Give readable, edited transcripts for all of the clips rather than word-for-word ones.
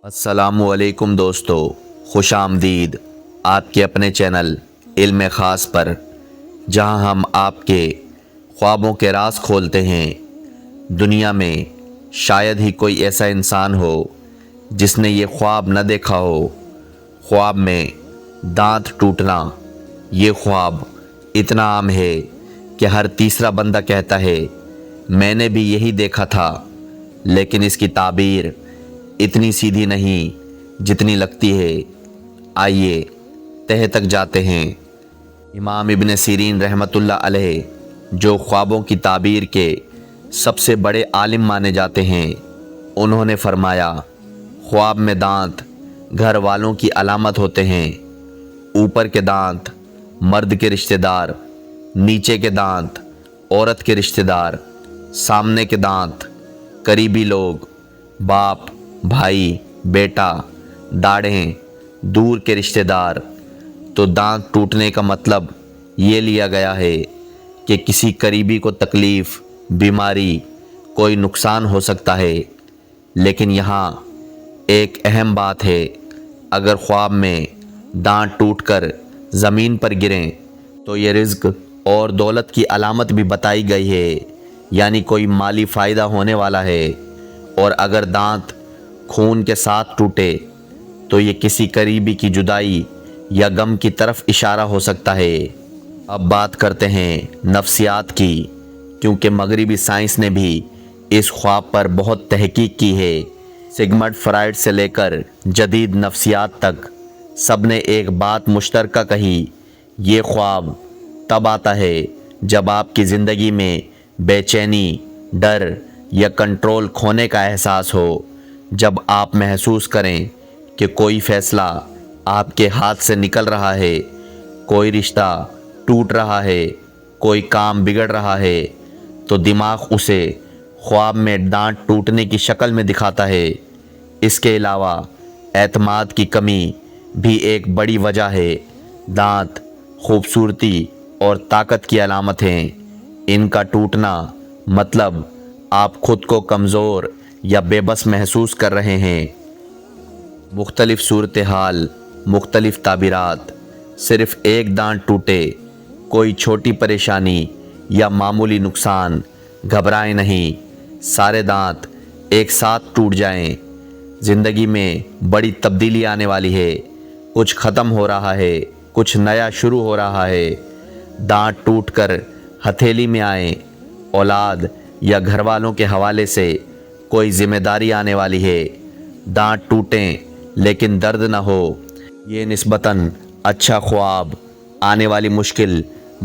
السلام علیکم دوستو، خوش آمدید آپ کے اپنے چینل علم خاص پر، جہاں ہم آپ کے خوابوں کے راز کھولتے ہیں۔ دنیا میں شاید ہی کوئی ایسا انسان ہو جس نے یہ خواب نہ دیکھا ہو۔ خواب میں دانت ٹوٹنا، یہ خواب اتنا عام ہے کہ ہر تیسرا بندہ کہتا ہے میں نے بھی یہی دیکھا تھا، لیکن اس کی تعبیر اتنی سیدھی نہیں جتنی لگتی ہے۔ آئیے تہہ تک جاتے ہیں۔ امام ابن سیرین رحمۃ اللہ علیہ، جو خوابوں کی تعبیر کے سب سے بڑے عالم مانے جاتے ہیں، انہوں نے فرمایا، خواب میں دانت گھر والوں کی علامت ہوتے ہیں۔ اوپر کے دانت مرد کے رشتہ دار، نیچے کے دانت عورت کے رشتہ دار، سامنے کے دانت قریبی لوگ، باپ، بھائی، بیٹا، داڑھیں، دور کے رشتہ دار۔ تو دانت ٹوٹنے کا مطلب یہ لیا گیا ہے کہ کسی قریبی کو تکلیف، بیماری، کوئی نقصان ہو سکتا ہے۔ لیکن یہاں ایک اہم بات ہے، اگر خواب میں دانت ٹوٹ کر زمین پر گریں تو یہ رزق اور دولت کی علامت بھی بتائی گئی ہے، یعنی کوئی مالی فائدہ ہونے والا ہے۔ اور اگر دانت خون کے ساتھ ٹوٹے تو یہ کسی قریبی کی جدائی یا غم کی طرف اشارہ ہو سکتا ہے۔ اب بات کرتے ہیں نفسیات کی، کیونکہ مغربی سائنس نے بھی اس خواب پر بہت تحقیق کی ہے۔ سگمنڈ فرائڈ سے لے کر جدید نفسیات تک سب نے ایک بات مشترکہ کہی، یہ خواب تب آتا ہے جب آپ کی زندگی میں بے چینی، ڈر یا کنٹرول کھونے کا احساس ہو، جب آپ محسوس کریں کہ کوئی فیصلہ آپ کے ہاتھ سے نکل رہا ہے، کوئی رشتہ ٹوٹ رہا ہے، کوئی کام بگڑ رہا ہے، تو دماغ اسے خواب میں دانت ٹوٹنے کی شکل میں دکھاتا ہے۔ اس کے علاوہ اعتماد کی کمی بھی ایک بڑی وجہ ہے۔ دانت خوبصورتی اور طاقت کی علامت ہیں، ان کا ٹوٹنا مطلب آپ خود کو کمزور یا بے بس محسوس کر رہے ہیں۔ مختلف صورتحال، مختلف تعبیرات۔ صرف ایک دانت ٹوٹے، کوئی چھوٹی پریشانی یا معمولی نقصان، گھبرائیں نہیں۔ سارے دانت ایک ساتھ ٹوٹ جائیں، زندگی میں بڑی تبدیلی آنے والی ہے، کچھ ختم ہو رہا ہے، کچھ نیا شروع ہو رہا ہے۔ دانت ٹوٹ کر ہتھیلی میں آئیں، اولاد یا گھر والوں کے حوالے سے کوئی ذمہ داری آنے والی ہے۔ دانت ٹوٹیں لیکن درد نہ ہو، یہ نسبتاً اچھا خواب، آنے والی مشکل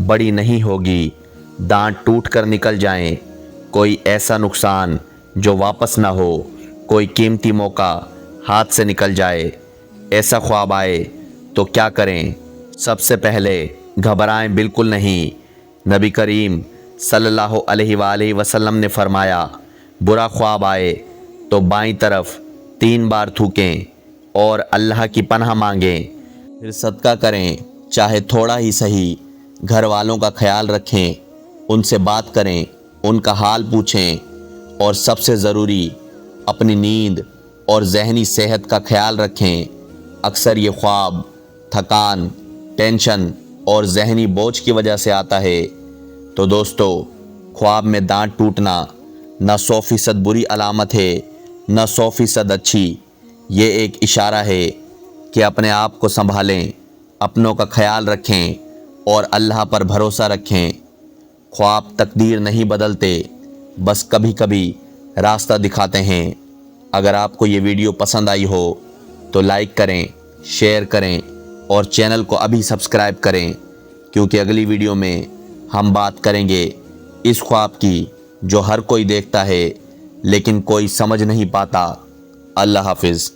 بڑی نہیں ہوگی۔ دانت ٹوٹ کر نکل جائیں، کوئی ایسا نقصان جو واپس نہ ہو، کوئی قیمتی موقع ہاتھ سے نکل جائے۔ ایسا خواب آئے تو کیا کریں؟ سب سے پہلے گھبرائیں بالکل نہیں۔ نبی کریم صلی اللہ علیہ وآلہ وسلم نے فرمایا، برا خواب آئے تو بائیں طرف 3 بار تھوکیں اور اللہ کی پناہ مانگیں، پھر صدقہ کریں، چاہے تھوڑا ہی صحیح۔ گھر والوں کا خیال رکھیں، ان سے بات کریں، ان کا حال پوچھیں، اور سب سے ضروری اپنی نیند اور ذہنی صحت کا خیال رکھیں۔ اکثر یہ خواب تھکان، ٹینشن اور ذہنی بوجھ کی وجہ سے آتا ہے۔ تو دوستو، خواب میں دانت ٹوٹنا نہ 100% بری علامت ہے، نہ 100% اچھی۔ یہ ایک اشارہ ہے کہ اپنے آپ کو سنبھالیں، اپنوں کا خیال رکھیں اور اللہ پر بھروسہ رکھیں۔ خواب تقدیر نہیں بدلتے، بس کبھی کبھی راستہ دکھاتے ہیں۔ اگر آپ کو یہ ویڈیو پسند آئی ہو تو لائک کریں، شیئر کریں اور چینل کو ابھی سبسکرائب کریں، کیونکہ اگلی ویڈیو میں ہم بات کریں گے اس خواب کی جو ہر کوئی دیکھتا ہے لیکن کوئی سمجھ نہیں پاتا۔ اللہ حافظ۔